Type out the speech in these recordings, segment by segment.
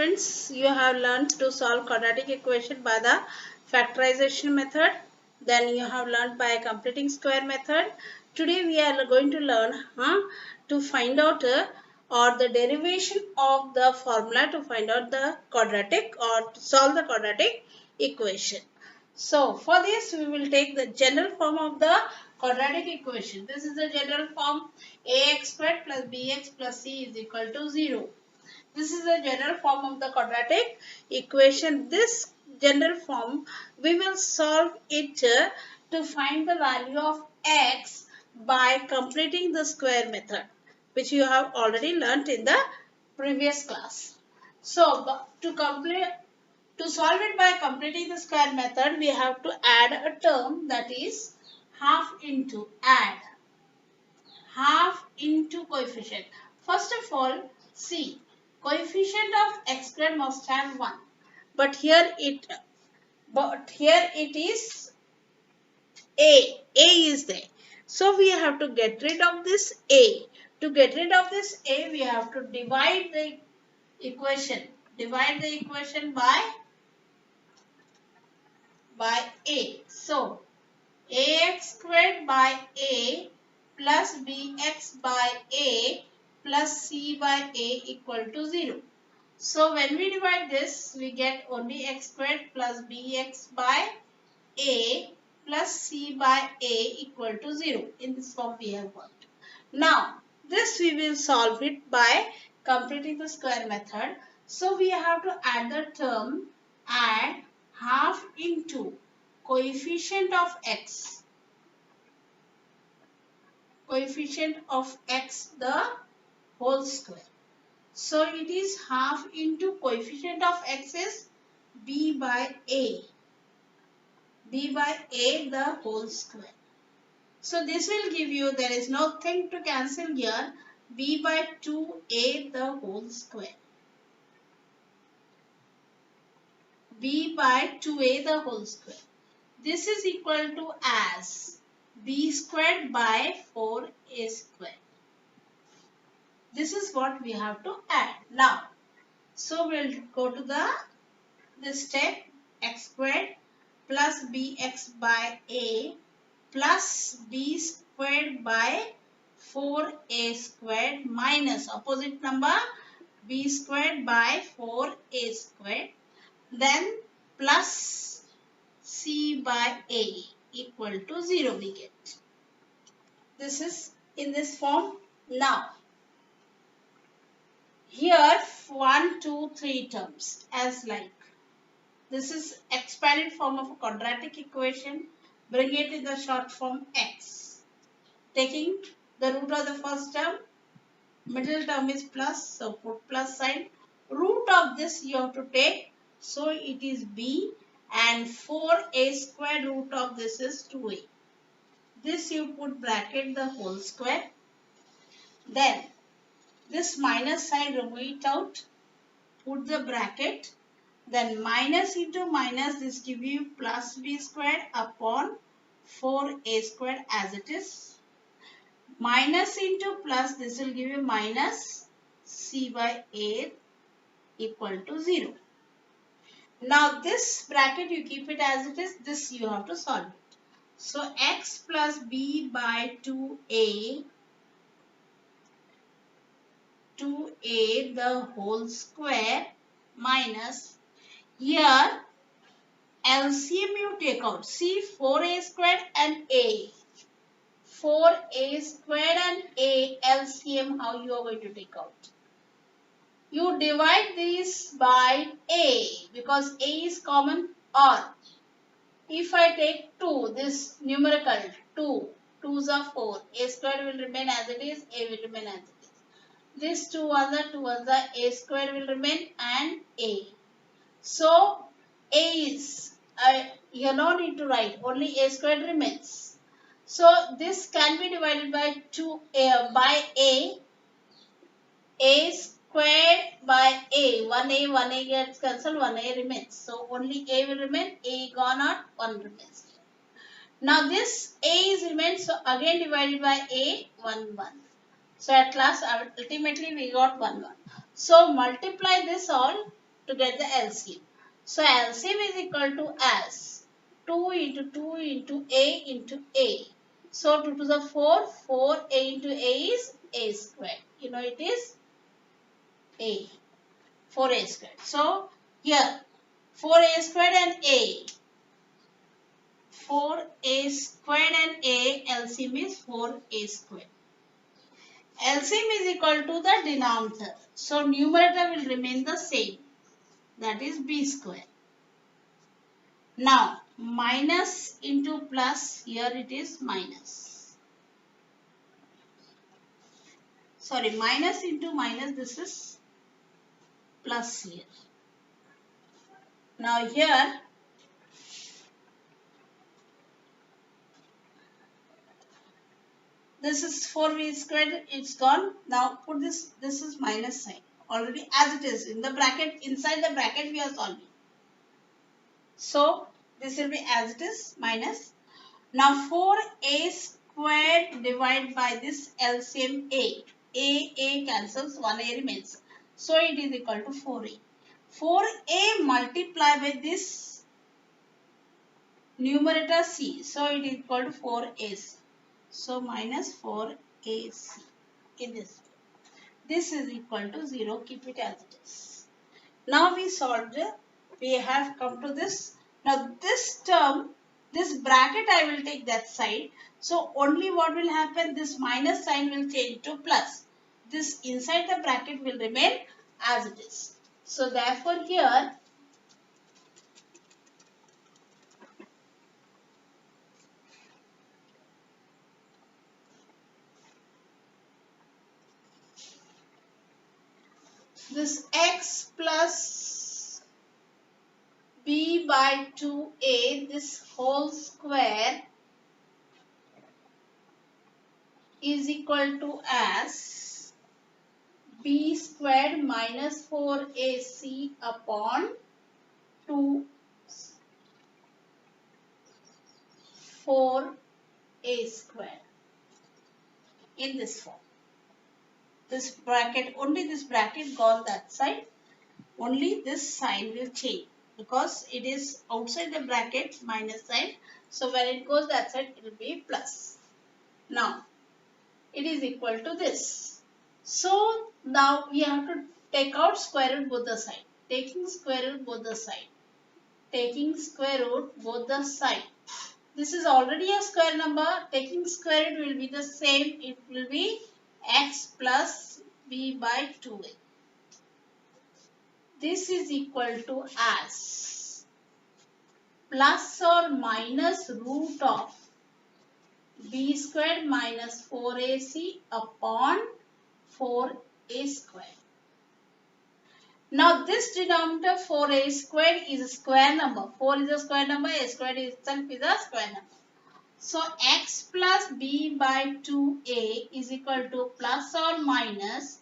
students, you have learned to solve quadratic equation by the factorization method. Then you have learned by completing square method. Today we are going to learn to find out or the derivation of the formula to find out the quadratic or to solve the quadratic equation. So for this we will take the general form of the quadratic equation. This is the general form: ax squared plus bx plus c is equal to 0. This is the general form of the quadratic equation. This general form, we will solve it to find the value of x by completing the square method, which you have already learnt in the previous class. So, to solve it by completing the square method, we have to add a term, that is half into coefficient. First of all, see, coefficient of x squared must have 1. But here it is a. A is there. So we have to get rid of this a. To get rid of this a, we have to divide the equation. Divide the equation by a. So ax squared by a plus bx by a plus c by a equal to 0. So when we divide this, we get only x squared plus bx by a plus c by a equal to 0. In this form we have got. Now this we will solve it by completing the square method. So we have to add the term, add half into coefficient of x the whole square. So it is half into coefficient of x is b by a the whole square. So this will give you, there is nothing to cancel here, b by 2a the whole square. b by 2a the whole square. This is equal to as b squared by 4a squared. This is what we have to add now. So we'll go to this step, x squared plus bx by a plus b squared by 4a squared minus opposite number b squared by 4a squared, then plus c by a equal to 0 we get. This is in this form. Now here 1, 2, 3 terms as like. This is expanded form of a quadratic equation. Bring it in the short form x. Taking the root of the first term, middle term is plus, so put plus sign. Root of this you have to take, so it is b, and 4a squared root of this is 2a. This you put bracket the whole square. Then this minus sign, remove it out, put the bracket. Then minus into minus, this give you plus b squared upon 4a squared as it is. Minus into plus, this will give you minus c by a equal to 0. Now this bracket you keep it as it is, this you have to solve it. So x plus b by 2a the whole square minus, here LCM you take out. See 4a squared and a. 4a squared and a LCM, how you are going to take out? You divide this by a because a is common, or if I take 2, this numerical 2, 2s are 4, a squared will remain as it is, a will remain as it is. This 2 other, a squared will remain and a. So a is, you no need to write, only a squared remains. So this can be divided by 2 by a squared by a. 1a gets cancelled, 1a remains. So only a will remain, a gone out, 1 remains. Now this a is remains, so again divided by a, 1. So at last ultimately we got 1. So multiply this all. to get the LCM. So LCM is equal to as 2 into 2 into A into A. So 2 to the 4, 4A into A is A squared. You know it is A, 4A squared. So here 4A squared and A. 4A squared and A, LCM is 4A squared. LCM is equal to the denominator. So numerator will remain the same. That is B square. Now minus into plus, here it is minus. Sorry, minus into minus, this is plus here. Now here this is 4b squared, it's gone. Now put this is minus sign already as it is in the bracket. Inside the bracket we are solving. So this will be as it is minus. Now 4a squared divided by this LCM A. A cancels, 1a remains. So it is equal to 4a. 4a multiplied by this numerator c. So it is equal to 4ac. So minus 4ac in this. This is equal to 0. Keep it as it is. Now we solved it. We have come to this. Now this term, this bracket I will take that side. So only what will happen, this minus sign will change to plus. This inside the bracket will remain as it is. So therefore here this x plus b by 2a, this whole square is equal to as b squared minus 4ac upon 2 4a squared in this form. This bracket, only this bracket gone that side, only this sign will change because it is outside the bracket minus sign. So when it goes that side it will be plus. Now it is equal to this. So now we have to take out square root both the side. Taking square root both the side. Taking square root both the side. This is already a square number. Taking square root will be the same. It will be x plus b by 2a. This is equal to as plus or minus root of b squared minus 4ac upon 4a squared. Now this denominator 4a squared is a square number. 4 is a square number. A squared itself is a square number. So x plus b by 2a is equal to plus or minus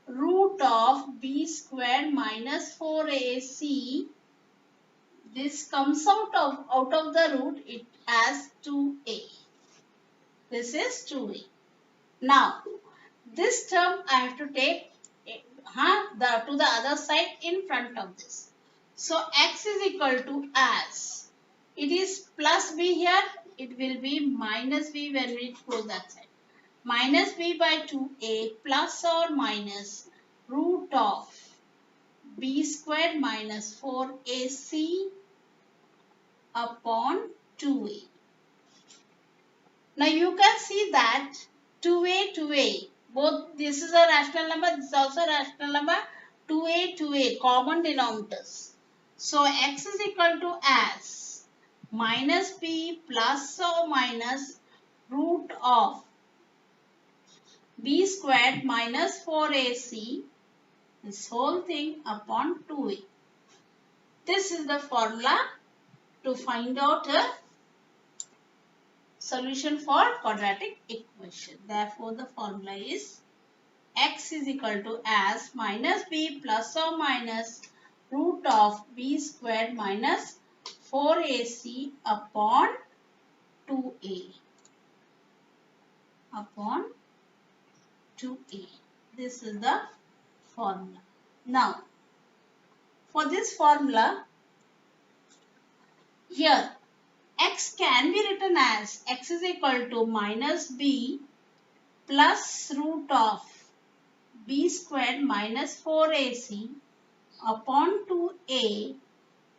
root of b squared minus 4ac. This comes out of the root it as 2a. This is 2a. Now this term I have to take to the other side in front of this. So x is equal to as it is plus b here, it will be minus b when we close that side. Minus b by 2a plus or minus root of b squared minus 4ac upon 2a. Now you can see that 2a, both this is a rational number, this is also a rational number, 2a, common denominators. So x is equal to as minus b plus or minus root of b squared minus 4ac, this whole thing upon 2a. This is the formula to find out a solution for quadratic equation. Therefore, the formula is x is equal to as minus b plus or minus root of b squared minus 4ac upon 2a. Upon 2a. This is the formula. Now, For this formula, here x can be written as x is equal to minus b plus root of b squared minus 4ac upon 2a,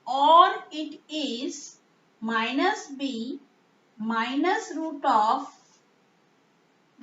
or it is minus b minus root of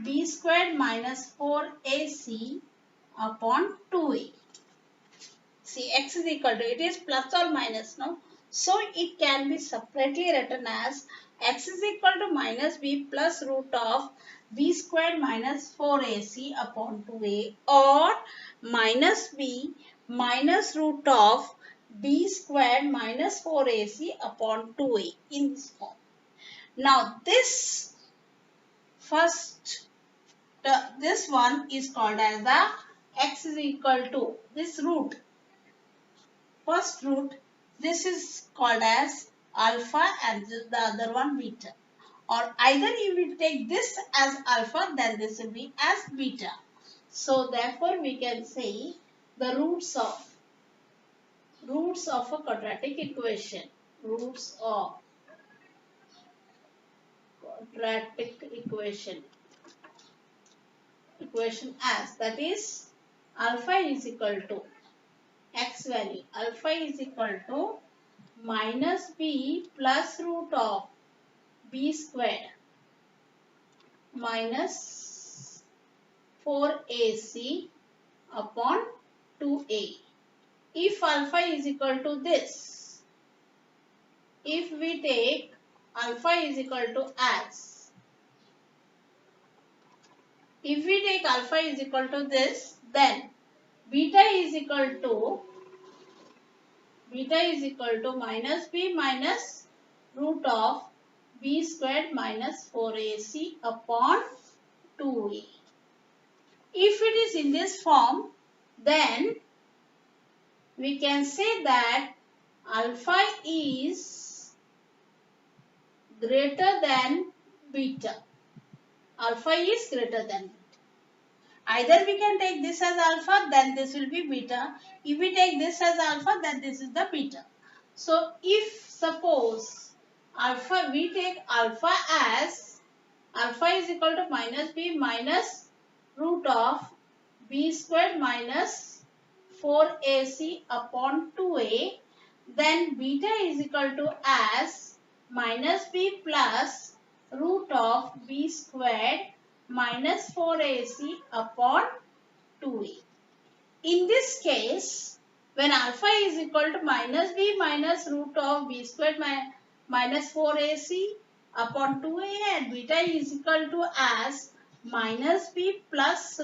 b squared minus 4ac upon 2a. See, x is equal to, it is plus or minus, no? So it can be separately written as x is equal to minus b plus root of b squared minus 4ac upon 2a, or minus b minus root of b squared minus 4ac upon 2a in this form. Now this first, this one is called as the x is equal to this root. First root, this is called as alpha and the other one beta. Or either you will take this as alpha, then this will be as beta. So therefore we can say the roots of a quadratic equation. Roots of quadratic equation. Equation as, that is alpha is equal to x value. Alpha is equal to minus b plus root of b squared minus 4ac upon 2a. If alpha is equal to this, if we take alpha is equal to as, if we take alpha is equal to this, then beta is equal to minus b minus root of b squared minus 4ac upon 2a. If it is in this form, then we can say that alpha is greater than beta. Alpha is greater than beta. Either we can take this as alpha, then this will be beta. If we take this as alpha, then this is the beta. So if suppose alpha, we take alpha as alpha is equal to minus b minus root of b squared minus 4ac upon 2a, then beta is equal to as minus b plus root of b squared minus 4ac upon 2a. In this case, when alpha is equal to minus b minus root of b squared minus 4ac upon 2a, and beta is equal to as minus b plus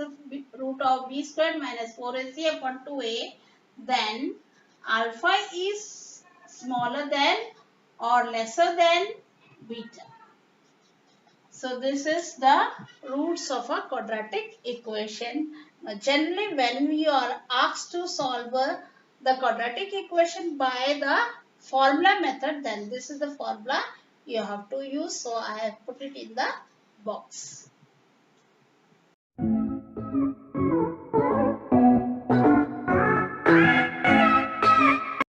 root of b squared minus 4ac upon 2a, then alpha is smaller than or lesser than beta. So this is the roots of a quadratic equation. Generally, when we are asked to solve the quadratic equation by the formula method, then this is the formula you have to use. So I have put it in the box.